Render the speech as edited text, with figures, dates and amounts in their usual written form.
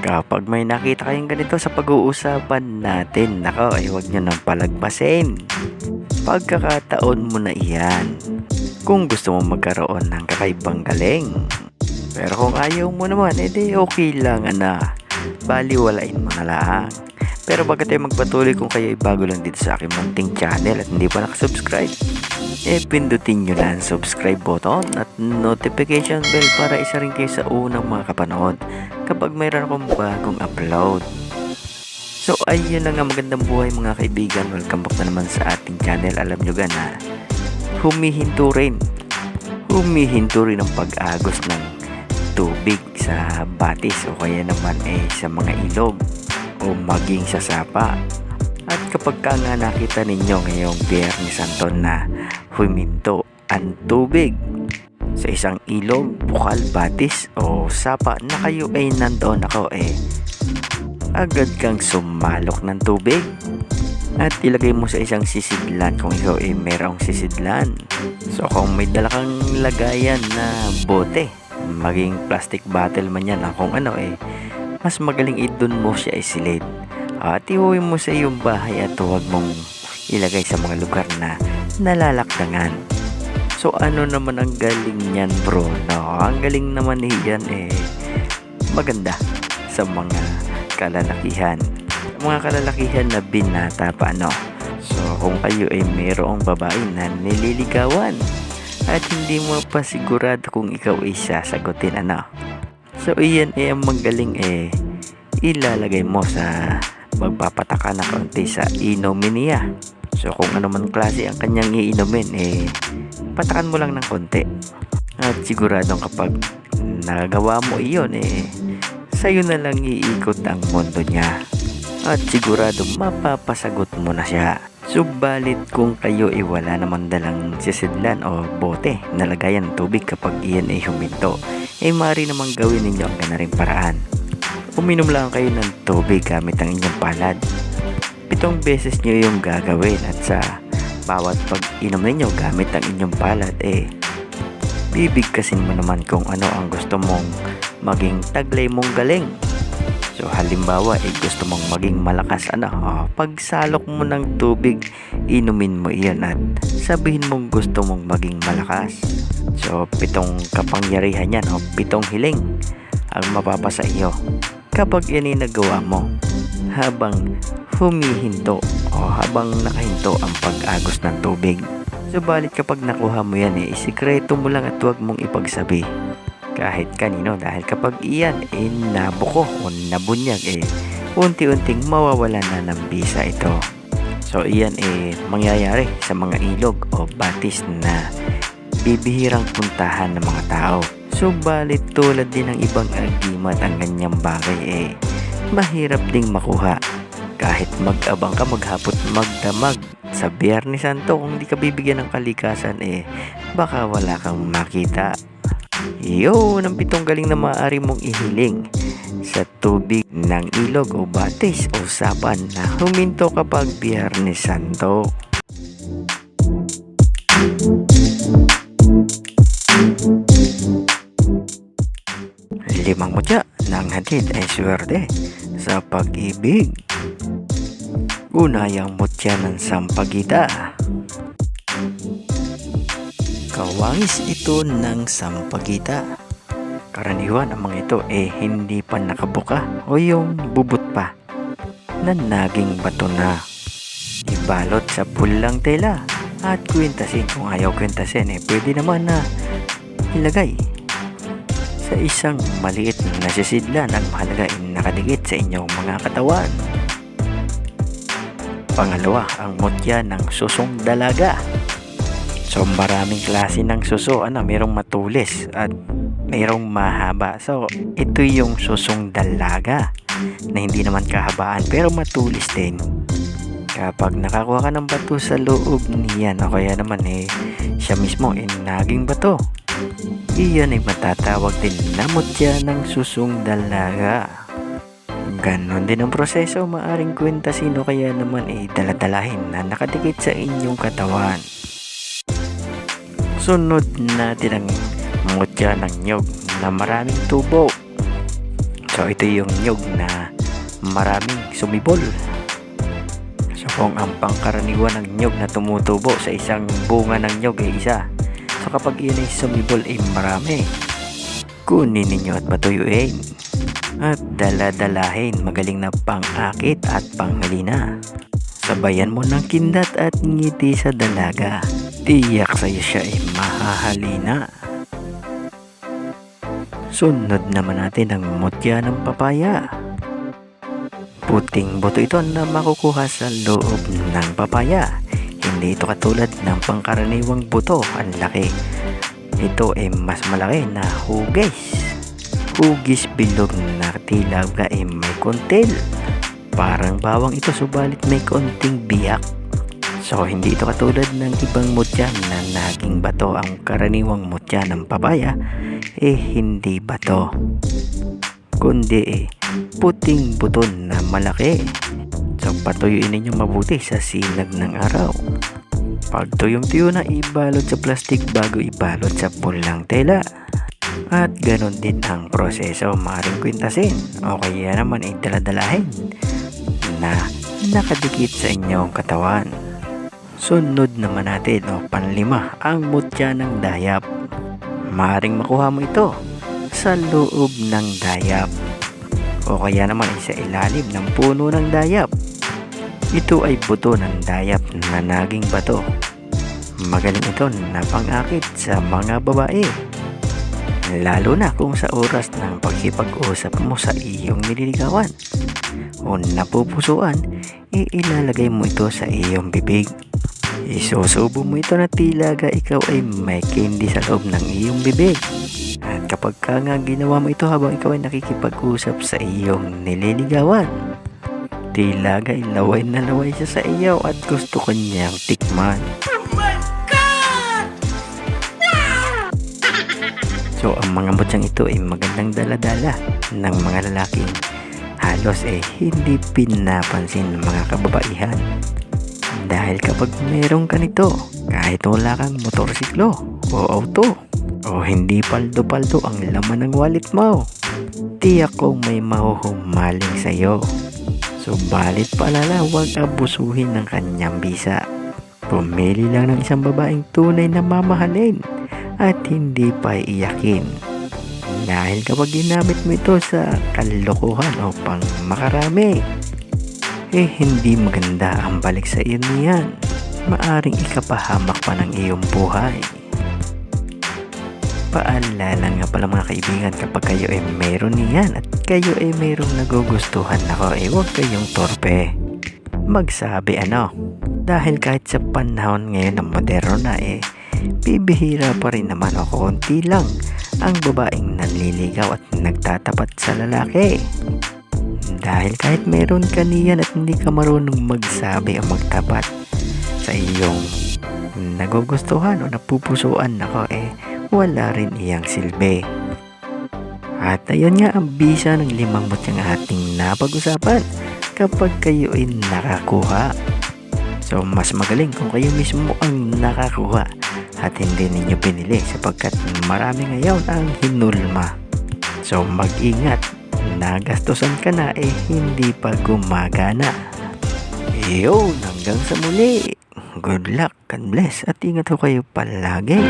Kapag may nakita kayong ganito sa pag-uusapan natin, nako ay huwag nyo nang palagpasin. Pagkakataon mo na iyan. Kung gusto mo magkaroon ng kakaibang galing. Pero kung ayaw mo naman, edi okay lang baliwalain mo na lang. Pero bago tayo magpatuloy, kung kayo ay bago lang dito sa aking munting channel at hindi pa nakasubscribe, pindutin nyo na ang subscribe button at notification bell para isa rin kayo sa unang mga kapanood kapag mayroon akong bagong upload. So ayun na nga, magandang buhay mga kaibigan, welcome back na naman sa ating channel. Alam nyo ga na humihinto rin ang pag-agos ng tubig sa batis o kaya naman sa mga ilog o maging sa sapa. At kapag ka nga nakita ninyo ngayong Biyernes Santo na huminto ang tubig sa isang ilog, bukal, batis o sapa na kayo ay nandoon, agad kang sumalok ng tubig at ilagay mo sa isang sisidlan kung ikaw ay merong sisidlan. So kung may dala kang lagayan na bote, maging plastic bottle man yan, kung mas magaling idun mo siya isilid at iuwi mo sa iyong bahay at huwag mong ilagay sa mga lugar na nalalakdangan. So ano naman ang galing niyan, bro? No, ang galing naman niyan maganda sa mga kalalakihan. Mga kalalakihan na binata pa, So kung kayo ay mayroong babae na nililigawan at hindi mo pa sigurado kung ikaw ay sasagutin, So iyan ang magaling ilalagay mo sa magpapataka na konti sa inumin niya. So kung ano man klase ang kanyang iinumin, patakan mo lang ng konti. At siguradong kapag nagawa mo iyon, sa'yo na lang iikot ang mundo niya. At siguradong mapapasagot mo na siya. Subalit kung kayo ay wala naman dalang sisidlan o bote na lagayan ng tubig kapag iyan ay huminto, maaari namang gawin ninyo ang ganaring paraan. Uminom lang kayo ng tubig gamit ang inyong palad. 7 beses nyo yung gagawin at sa bawat pag-inom ninyo gamit ang inyong palad, bibigkasin mo naman kung ano ang gusto mong maging taglay mong galing. So halimbawa gusto mong maging malakas, pagsalok mo ng tubig, inumin mo iyan at sabihin mong gusto mong maging malakas. So 7 kapangyarihan yan 7 hiling ang mapapasa iyo kapag yan ay nagawa mo habang humihinto o habang nakahinto ang pag-agos ng tubig. Subalit kapag nakuha mo yan, isikreto mo lang at huwag mong ipagsabi kahit kanino, dahil kapag iyan nabuko o nabunyag, unti-unting mawawala na ng bisa ito. So iyan mangyayari sa mga ilog o batis na bibihirang puntahan ng mga tao. Subalit tulad din ng ibang agimat, ang ganyang bagay mahirap ding makuha. Kahit mag-abang ka, maghapot, magdamag sa Biyernes Santo, kung di ka bibigyan ng kalikasan, baka wala kang makita. Yun ang 7 galing na maaari mong ihiling sa tubig ng ilog o batis o sapan na huminto kapag Biyernes Santo. Limang mutya ng hatid ay swerte sa pag-ibig. Unayang mutya ng sampagita. Kawangis ito ng sampagita. Karaniwan ang mga ito hindi pa nakabuka o yung bubot pa na naging bato na. Ibalot sa pulang tela at kwentasin. Kung ayaw kwentasin, pwede naman na ilagay sa isang maliit na sisidlan. Ang mahalaga nakadikit sa inyong mga katawan. Pangalawa, ang mutya ng susong dalaga. So maraming klase ng suso, mayroong matulis at mayroong mahaba. So ito yung susong dalaga na hindi naman kahabaan pero matulis din. Kapag nakakuha ka ng bato sa loob niyan, o kaya naman siya mismo naging bato, iyan ay matatawag din na mutya ng susong dalaga. Ganon din ang proseso, maaring kwentasin o kaya naman daladalahin na nakadikit sa inyong katawan. Sunod natin ang mutya ng nyog na maraming tubo. So ito yung nyug na maraming sumibol. So kung ang pangkaraniwan ng nyug na tumutubo sa isang bunga ng nyug ay isa, so kapag yun ay sumibol ay marami, kunin ninyo at patuyuin at daladalahin magaling na pang-akit at panghalina. Sabayan mo ng kindat at ngiti sa dalaga, tiyak sa'yo siya ay mahahalina. Sunod naman natin ang mutya ng papaya. Puting buto ito na makukuha sa loob ng papaya. Hindi ito katulad ng pangkaraniwang buto, ang laki. Ito ay mas malaki na hugis. Hugis bilog na tilaga ay may kontil. Parang bawang ito subalit may konting biyak. So hindi ito katulad ng ibang mutya na naging bato. Ang karaniwang mutya ng papaya hindi bato, kundi puting buton na malaki. So patuyuin ninyo mabuti sa sinag ng araw. Pag tuyong-tuyo na, ibalot sa plastic bago ibalot sa pulang tela. At ganon din ang proseso, maaaring kwintasin o kaya naman ay daladalahin na nakadikit sa inyong katawan. Sunod naman natin panlima, ang mutya ng dayap. Maaaring makuha mo ito sa loob ng dayap o kaya naman ay sa ilalim ng puno ng dayap. Ito ay buto ng dayap na naging bato. Magaling ito na pang-akit sa mga babae, lalo na kung sa oras ng pagkipag-usap mo sa iyong nililigawan o napupusuan, ilalagay mo ito sa iyong bibig. Isusubo mo ito na tilaga ikaw ay may candy sa loob ng iyong bibig. At kapag ka nga ginawa mo ito habang ikaw ay nakikipag-usap sa iyong nililigawan, tilaga ay laway na laway siya sa iyo at gusto ko niyang tikman. So ang mga mutyang ito ay magandang daladala ng mga lalaking halos hindi pinapansin ng mga kababaihan. Dahil kapag meron ka nito, kahit wala kang motorsiklo o auto o hindi paldo-paldo ang laman ng wallet mo, tiyak kong may mahuhumaling sa'yo. Subalit paalala, huwag abusuhin ng kanyang bisa. Pumili lang ng isang babaeng tunay na mamahalin at hindi pa iyakin. Dahil kapag ginamit mo ito sa kalokohan o pang makarami, hindi maganda ang balik sa iyo niyan. Maaring ikapahamak pa ng iyong buhay. Paalala nga pala mga kaibigan, kapag kayo ay meron niyan at kayo ay mayroong nagugustuhan huwag kayong torpe. Magsabi dahil kahit sa panahon ngayon na moderno na bibihira pa rin naman konti lang ang babaeng nanliligaw at nagtatapat sa lalaki. Dahil kahit meron ka niyan at hindi ka marunong magsabi o magtapat sa iyong nagugustuhan o napupusuan, wala rin iyang silbi. At ayun nga ang bisa ng 5 mutyang ating napag-usapan kapag kayo ay nakakuha. So mas magaling kung kayo mismo ang nakakuha at hindi ninyo pinili, sapagkat marami ngayon ang hinulma. So mag-ingat, nagastusan ka na hindi pa gumagana. Yun, hanggang sa muli. Good luck, God bless, at ingat kayo palagi.